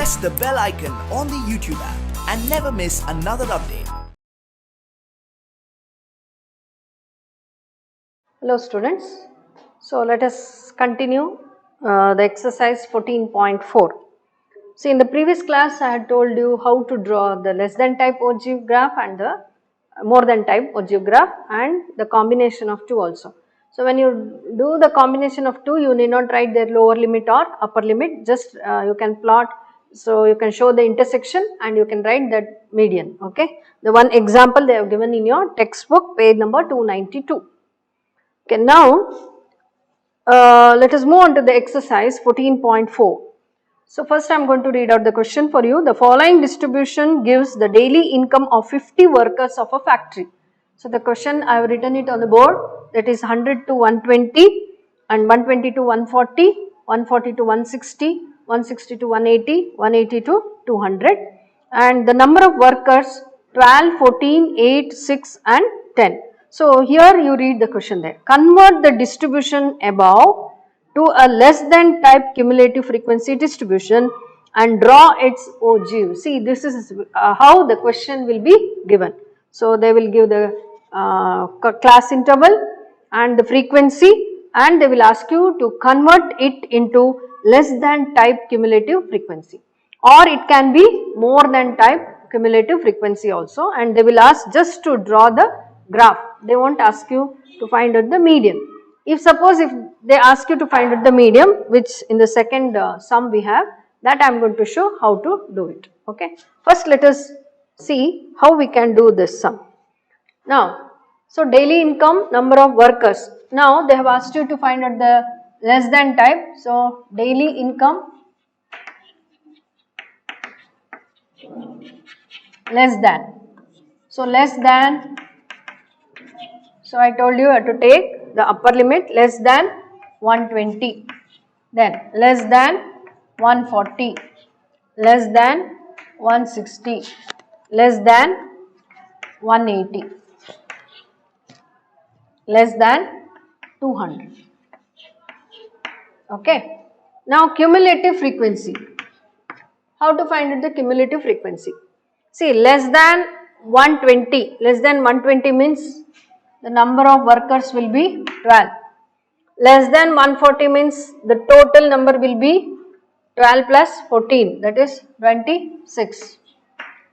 press the bell icon on the YouTube app and never miss another update. Hello students, so let us continue the exercise 14.4. See, in the previous class I had told you how to draw the less than type ogive graph and the more than type ogive graph and the combination of two also. So when you do the combination of two, you need not write their lower limit or upper limit, just you can plot, so you can show the intersection and you can write that median, okay. The one example they have given in your textbook, page number 292. Okay, now let us move on to the exercise 14.4. So first I am going to read out the question for you. The following distribution gives the daily income of 50 workers of a factory. So the question I have written it on the board, that is 100 to 120 and 120 to 140, 140 to 160, 160 to 180, 180 to 200, and the number of workers 12, 14, 8, 6 and 10. So here you read the question there. Convert the distribution above to a less than type cumulative frequency distribution and draw its ogive. See, this is how the question will be given. So they will give the class interval and the frequency, and they will ask you to convert it into less than type cumulative frequency, or it can be more than type cumulative frequency also, and they will ask just to draw the graph. They won't ask you to find out the median. If they ask you to find out the medium, which in the second sum we have, that I am going to show how to do it, okay. First let us see how we can do this sum. Now, so daily income, number of workers. Now they have asked you to find out the less than type. So daily income less than. So less than, so I told you have to take the upper limit less than 120, then less than 140, less than 160, less than 180, less than 200, okay. Now cumulative frequency, how to find out the cumulative frequency? See, less than 120 means the number of workers will be 12, less than 140 means the total number will be 12 plus 14, that is 26,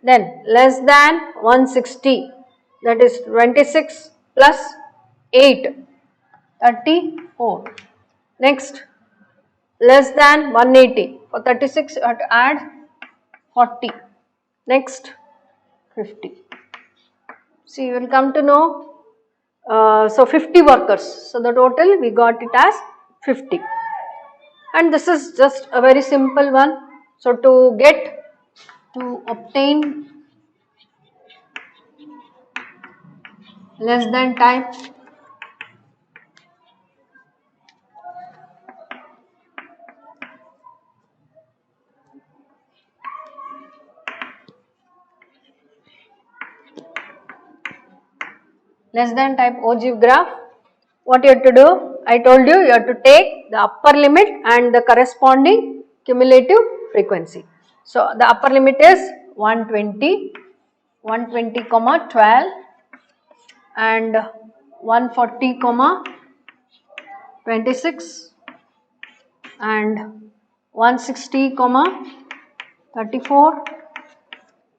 then less than 160, that is 26 plus 8, 34, next less than 180, for 36 you have to add 40, next 50. See, you will come to know, so 50 workers, so the total we got it as 50, and this is just a very simple one. So to obtain less than type, less than type ogive graph, what you have to do? I told you, you have to take the upper limit and the corresponding cumulative frequency. So the upper limit is 120, 12 and 140, 26 and 160, 34,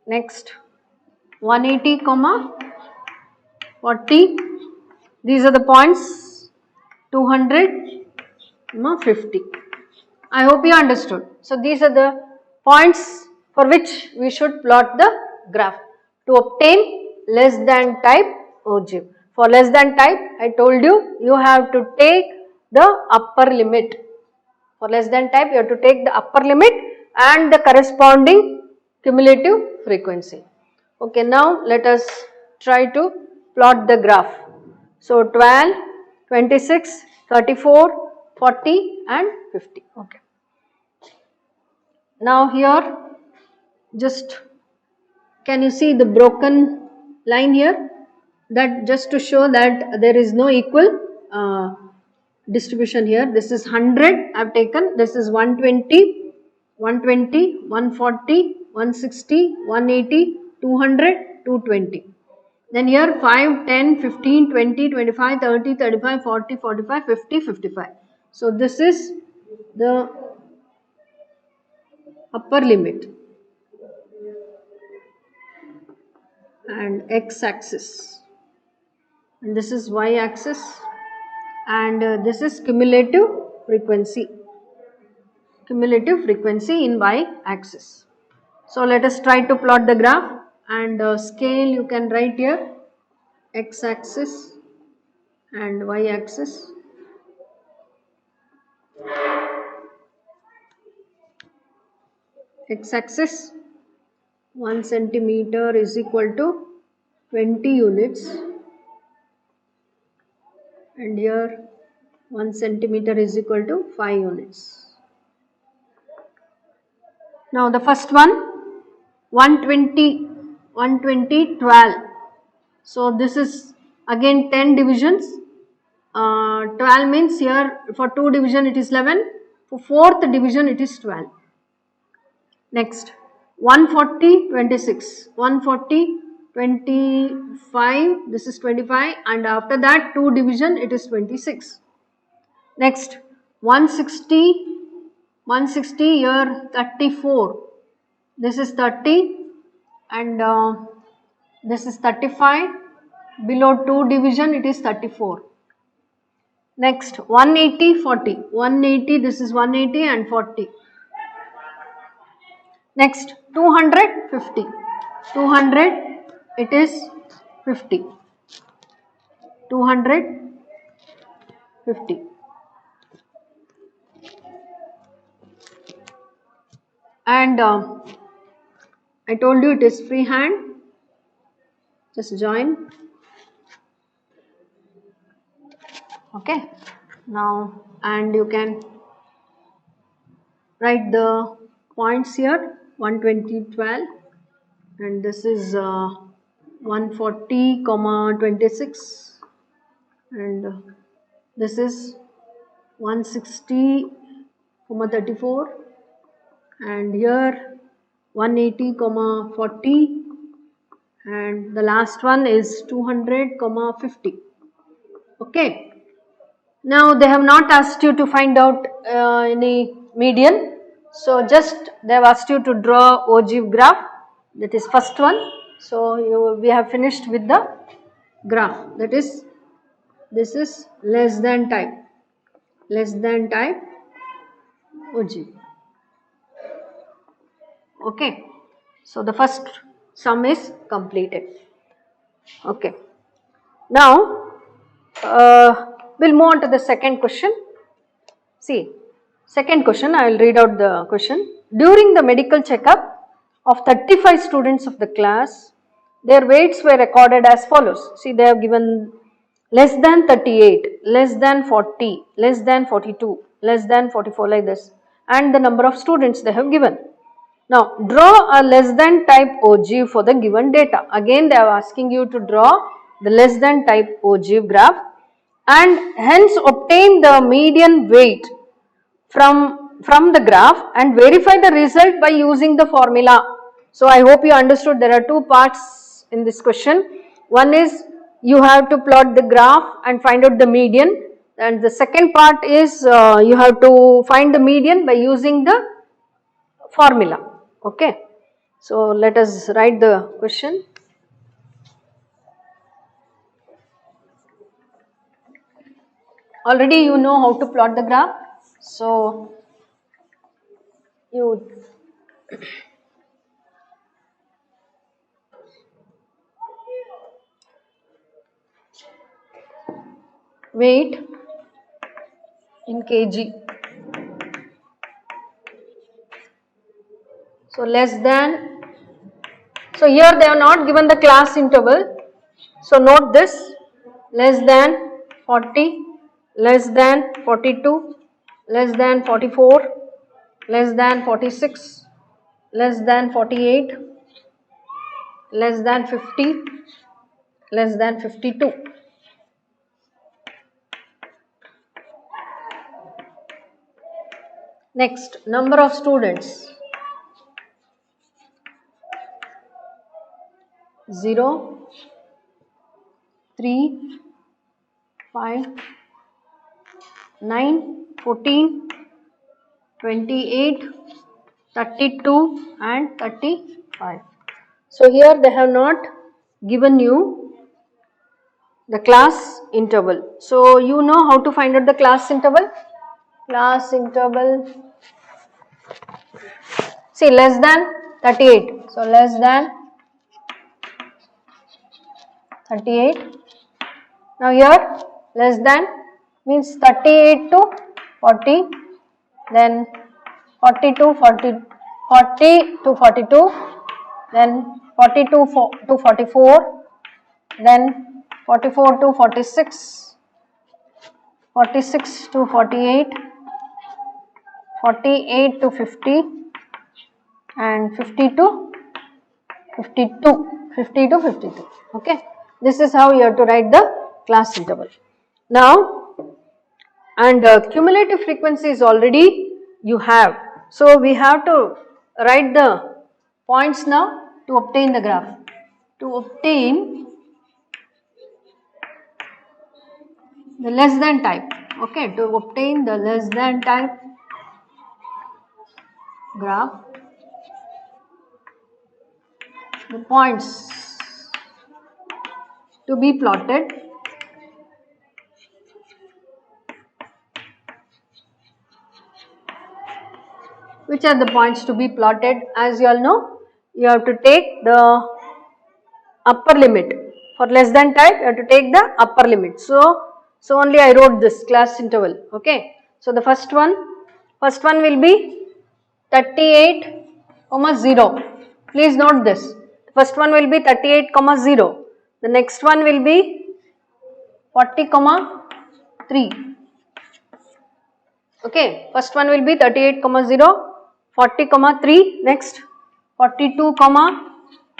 next 180, 40, these are the points, 200, 50. I hope you understood. So these are the points for which we should plot the graph to obtain less than type ogive. For less than type, I told you, you have to take the upper limit. For less than type, you have to take the upper limit and the corresponding cumulative frequency. Okay, now let us try to plot the graph. So 12, 26, 34, 40 and 50. Okay. Now here, just can you see the broken line here? That just to show that there is no equal distribution here. This is 100 I have taken, this is 120, 120, 140, 160, 180, 200, 220. Then here 5, 10, 15, 20, 25, 30, 35, 40, 45, 50, 55. So this is the upper limit and x axis, and this is y axis, and this is cumulative frequency in y axis. So let us try to plot the graph, and scale you can write here, x axis and y axis. X axis 1 centimeter is equal to 20 units, and here 1 centimeter is equal to 5 units. Now the first one, 120, 12. So this is again 10 divisions. 12 means here for 2 division it is 11, for 4th division it is 12. Next 140, 26, 140, 25, this is 25, and after that 2 division it is 26. Next 160 here 34, this is 30, and this is 35, below 2 division it is 34. Next 180, 40, 180, this is 180 and 40. Next 200, 50, 200 it is 50, 200, 50. And I told you it is freehand, just join. Okay, now, and you can write the points here, 120, 12, and this is 140, 26, and this is 160, 34, and here 180, 40, and the last one is 200, 50. Okay. Now they have not asked you to find out any median. So just they have asked you to draw ogive graph, that is first one. So we have finished with the graph, that is, this is less than type ogive. Okay. So the first sum is completed. Okay. Now we'll move on to the second question. See, second question, I will read out the question. During the medical checkup of 35 students of the class, their weights were recorded as follows. See, they have given less than 38, less than 40, less than 42, less than 44, like this, and the number of students they have given. Now, draw a less than type ogive for the given data. Again, they are asking you to draw the less than type ogive graph, and hence obtain the median weight from the graph and verify the result by using the formula. So I hope you understood there are two parts in this question. One is you have to plot the graph and find out the median, and the second part is you have to find the median by using the formula. Okay. So let us write the question. Already you know how to plot the graph. So you weight in kg. So less than, so here they have not given the class interval. So note this, less than 40, less than 42, less than 44, less than 46, less than 48, less than 50, less than 52. Next, number of students. 0, 3, 5, 9, 14, 28, 32 and 35. So here they have not given you the class interval. So you know how to find out the class interval? Class interval, see, less than 38. So less than 38. Now here less than means 38 to 40, then 40 to 42, then 42 to 44, then 44 to 46, 46 to 48, 48 to 50 and 50 to 52. Okay, this is how you have to write the class interval. Now, and cumulative frequency is already you have. So we have to write the points now to obtain the graph. To obtain the less than type. Okay, to obtain the less than type graph, the points to be plotted which are the points to be plotted? As you all know, you have to take the upper limit. For less than type, you have to take the upper limit. So only I wrote this class interval. Okay. So the first one will be 38, 0. Please note this. First one will be 38, 0. The next one will be 40, 3. Okay. First one will be 38, 0. 40, 3, next 42,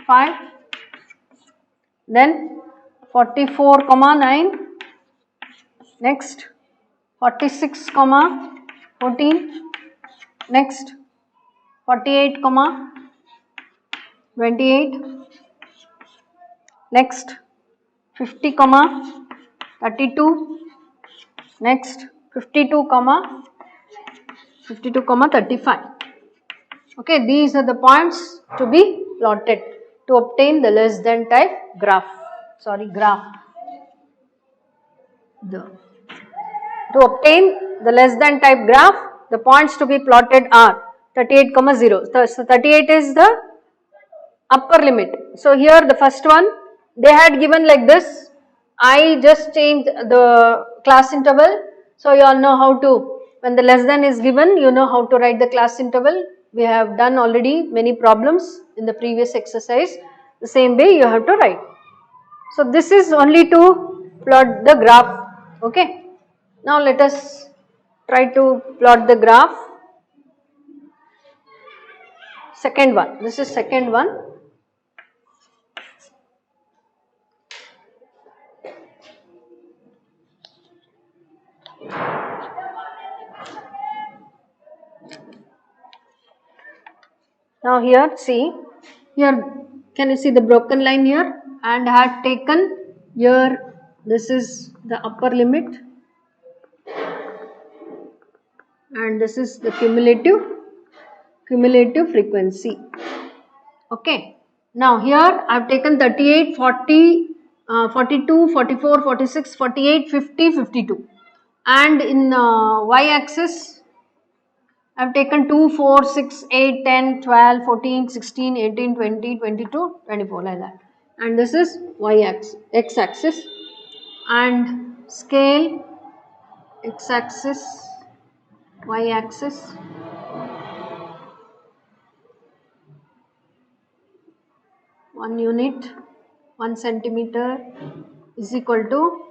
5, then 44, 9, next 46, 14, next 48, 28, next 50, 32, next 52, 35. Okay, these are the points to be plotted to obtain the less than type graph. To obtain the less than type graph, the points to be plotted are 38, 0. So 38 is the upper limit. So here the first one they had given like this. I just changed the class interval. So you all know how to, when the less than is given, you know how to write the class interval. We have done already many problems in the previous exercise. The same way you have to write. So this is only to plot the graph. Okay. Now let us try to plot the graph. Second one. This is second one. Now here see, here can you see the broken line here, and I have taken here, this is the upper limit and this is the cumulative frequency. Okay. Now here I have taken 38, 40, 42, 44, 46, 48, 50, 52, and in y axis I have taken 2, 4, 6, 8, 10, 12, 14, 16, 18, 20, 22, 24 like that. And this is y axis, x axis, and scale x axis, y axis, one unit, 1 centimeter is equal to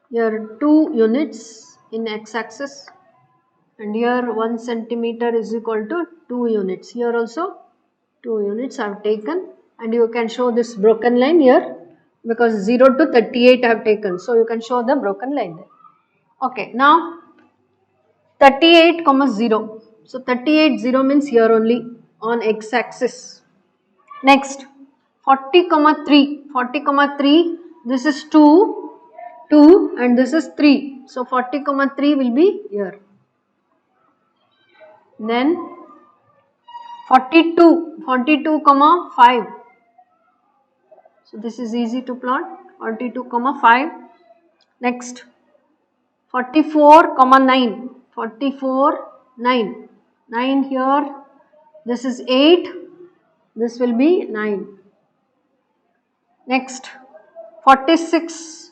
here 2 units in x axis. And here 1 centimeter is equal to 2 units. Here also 2 units I have taken, and you can show this broken line here because 0 to 38 I have taken. So you can show the broken line there. Okay, now 38, 0. So 38 0 means here only on x axis. Next 40 comma 3, 40 comma 3, this is 2 and this is 3. So 40 comma 3 will be here. Then 42 comma 5. So this is easy to plot, 42 comma 5. Next 44 comma 9, 44 9, 9 here, this is 8, this will be 9. Next 46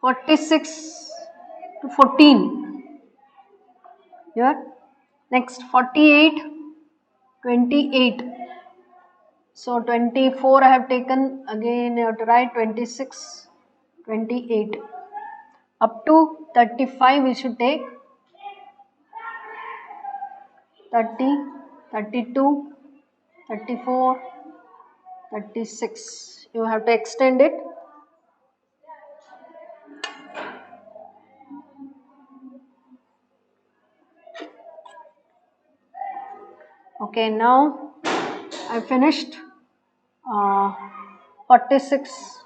to 14 here. Next 48 28. So 24 I have taken, again you have to write 26 28. Up to 35 we should take 30 32 34 36. You have to extend it. Okay, now I finished 46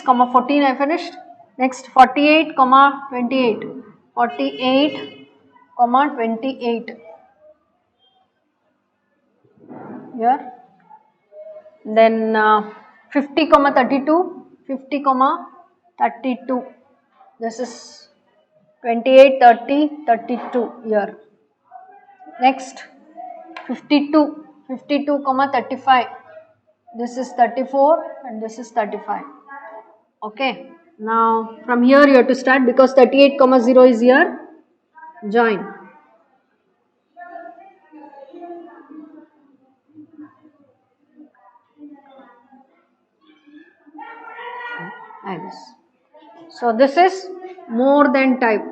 comma 14 I finished. Next 48 comma 28, 48 comma 28 here. Then 50 comma 32, 50 comma 32, this is 28 30 32 here. Next 52 comma 35, this is 34 and this is 35. Okay, now from here you have to start, because 38 comma 0 is here. Join. Like this. So this is more than type.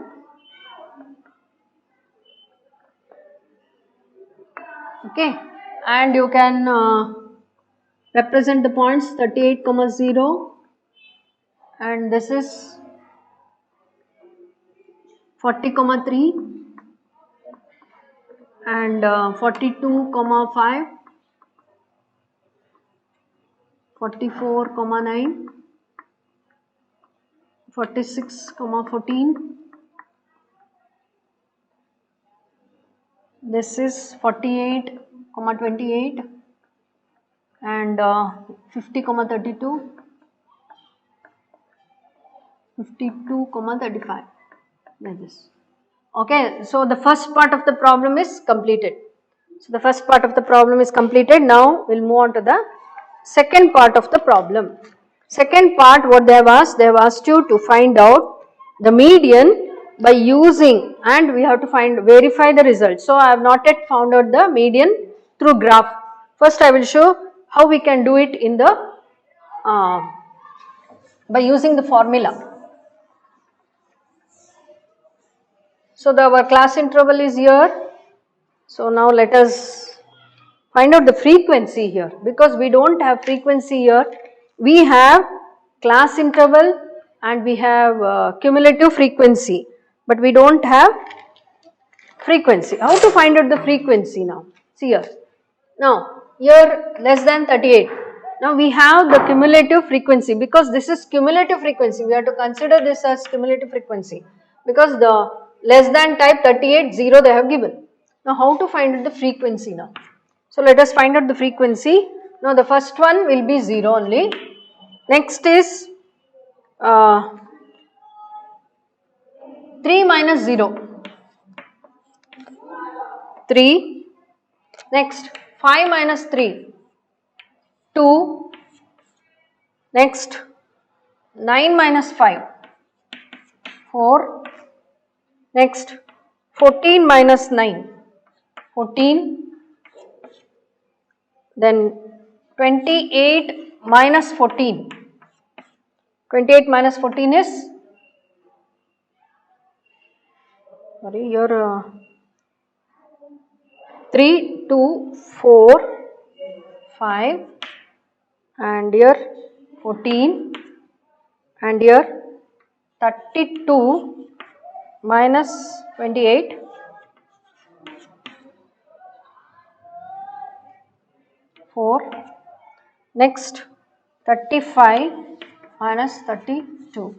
Okay, and you can represent the points 38 comma 0, and this is 40 comma 3 and 42 comma 5, 44 comma 9, 46 comma 14, this is 48 comma 28 and 50 comma 32, 52 comma 35, like this. Okay, so the first part of the problem is completed. So the first part of the problem is completed. Now we'll move on to the second part of the problem. Second part, what they have asked you to find out the median by using, and we have to verify the result. So I have not yet found out the median through graph. First I will show how we can do it in the by using the formula. So our class interval is here. So now let us find out the frequency here, because we don't have frequency here. We have class interval and we have cumulative frequency, but we don't have frequency. How to find out the frequency now? See here. Now here less than 38. Now we have the cumulative frequency, because this is cumulative frequency. We have to consider this as cumulative frequency, because the less than type 38 0 they have given. Now how to find out the frequency now? So let us find out the frequency. Now the first one will be 0 only. Next is 3 minus 0, 3. Next 5 minus 3, 2. Next 9 minus 5, 4. Next 14 minus 9, 14. Then 28 minus 14, 28 minus 14 is, sorry, here 3, 2, 4, 5 and here 14 and here 32 minus 28, 4. Next 35 minus 32,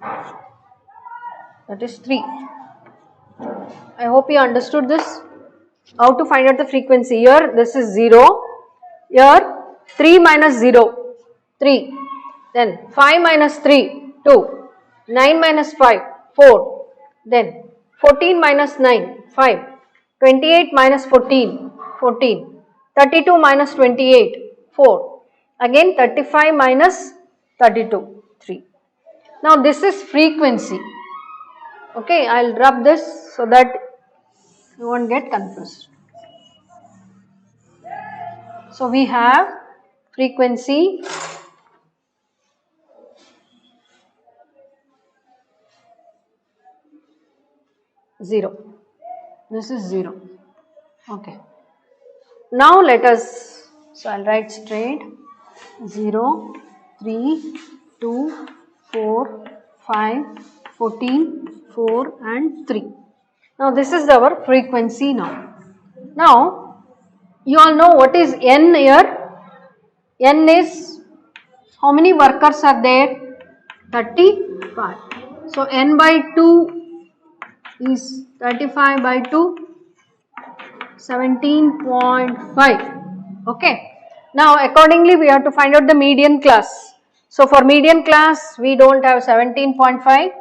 that is 3. I hope you understood this. How to find out the frequency? Here this is 0, here 3 minus 0, 3, then 5 minus 3, 2, 9 minus 5, 4, then 14 minus 9, 5, 28 minus 14, 14, 32 minus 28, 4, again 35 minus 32, 3. Now this is frequency. Okay, I will rub this so that you won't get confused. So we have frequency zero. This is 0. Okay. Now let us, so I will write straight 0, 3, 2, 4, 5, 14, 4 and 3. Now this is our frequency now. Now you all know what is N here. N is, how many workers are there? 35. So N by 2 is 35 by 2, 17.5. Okay. Now accordingly we have to find out the median class. So for median class we don't have 17.5,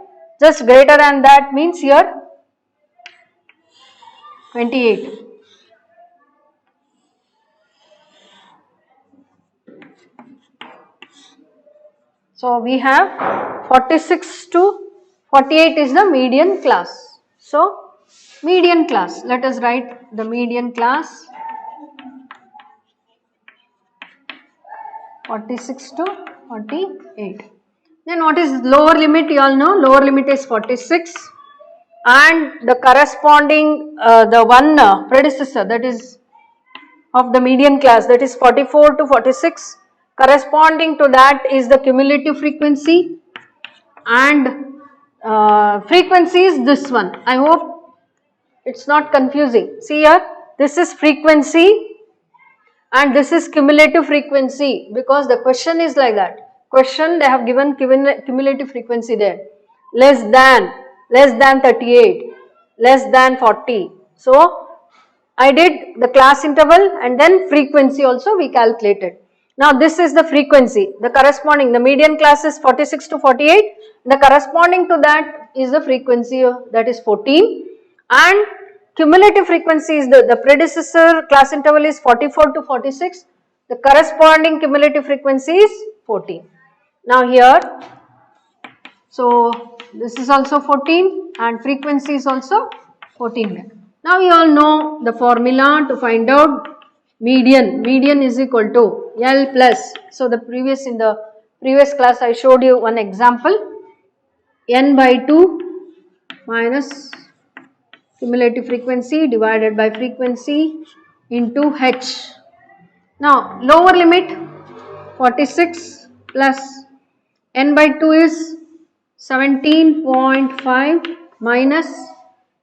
just greater than that means here 28. So we have 46 to 48 is the median class. So median class, let us write the median class 46 to 48. Then what is lower limit? You all know lower limit is 46 and the corresponding the one predecessor, that is of the median class, that is 44 to 46, corresponding to that is the cumulative frequency, and frequency is this one. I hope it's not confusing. See here, this is frequency and this is cumulative frequency, because the question is like that. Question, they have given cumulative frequency there, less than 38, less than 40. So I did the class interval and then frequency also we calculated. Now this is the frequency, the corresponding, the median class is 46 to 48, the corresponding to that is the frequency that is 14, and cumulative frequency is the predecessor class interval is 44 to 46, the corresponding cumulative frequency is 14. Now here, so this is also 14 and frequency is also 14. Now you all know the formula to find out median. Median is equal to L plus. So in the previous class I showed you one example. N by 2 minus cumulative frequency divided by frequency into H. Now lower limit 46 plus N by 2 is 17.5 minus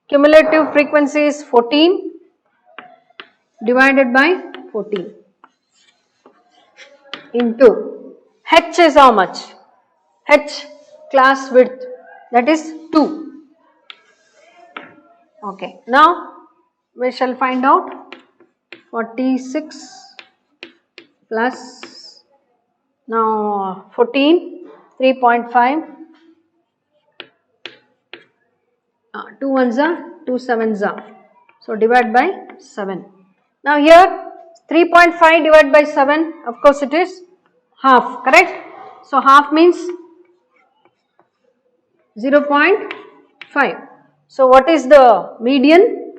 cumulative frequency is 14 divided by 14 into H is how much? H, class width, that is 2. Okay, now we shall find out 46 plus now 14, 3.5, 2 ones are 2 sevens are, so divide by 7. Now here 3.5 divided by 7, of course it is half, correct? So half means 0.5. So what is the median?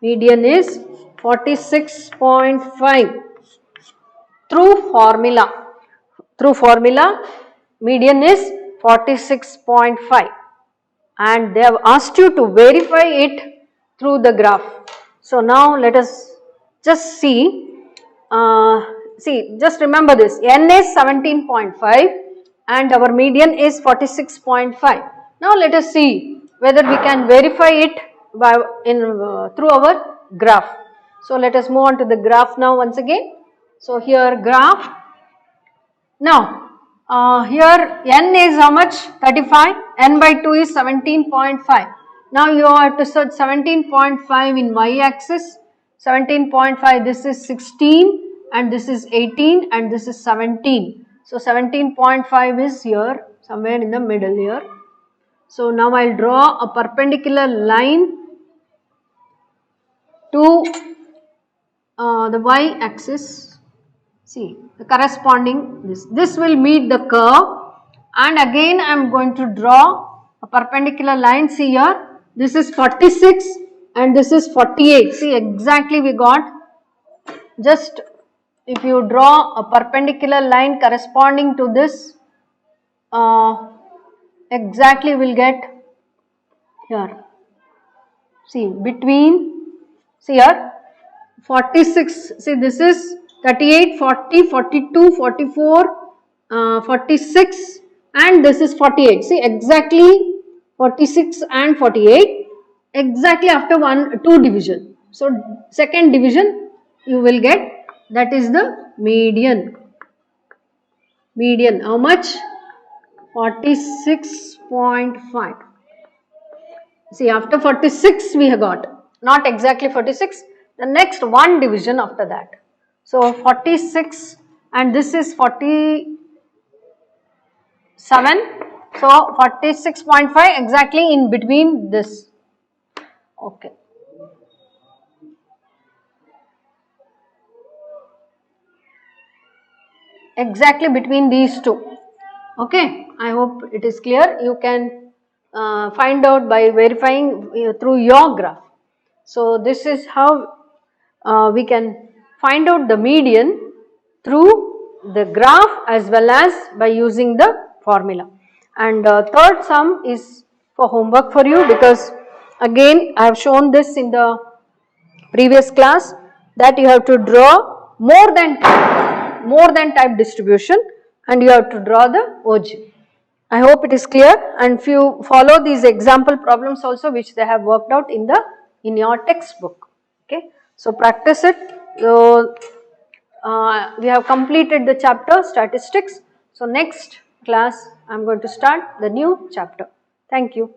Median is 46.5. Through formula, median is 46.5 and they have asked you to verify it through the graph. So now let us just see, just remember this, N is 17.5 and our median is 46.5. Now let us see whether we can verify it by through our graph. So let us move on to the graph now once again. So here graph. Now here n is how much? 35, n by 2 is 17.5. Now you have to search 17.5 in y axis, 17.5, this is 16 and this is 18 and this is 17. So 17.5 is here, somewhere in the middle here. So now I will draw a perpendicular line to the y axis. See the corresponding this will meet the curve, and again I am going to draw a perpendicular line. See here, this is 46 and this is 48. See exactly we got, just if you draw a perpendicular line corresponding to this, exactly we will get here. See between, see here 46, see this is 38, 40, 42, 44, 46 and this is 48. See exactly 46 and 48 exactly after 2 division. So second division you will get, that is the median. Median how much? 46.5. See after 46 we have got, not exactly 46, the next 1 division after that. So 46 and this is 47, so 46.5 exactly in between this. Okay. Exactly between these two. Okay, I hope it is clear. You can find out by verifying through your graph. So this is how we can find out the median through the graph as well as by using the formula. And third sum is for homework for you, because again I have shown this in the previous class that you have to draw more than type distribution and you have to draw the OG. I hope it is clear, and if you follow these example problems also which they have worked out in your textbook. Okay, so practice it. So we have completed the chapter statistics. So next class I am going to start the new chapter. Thank you.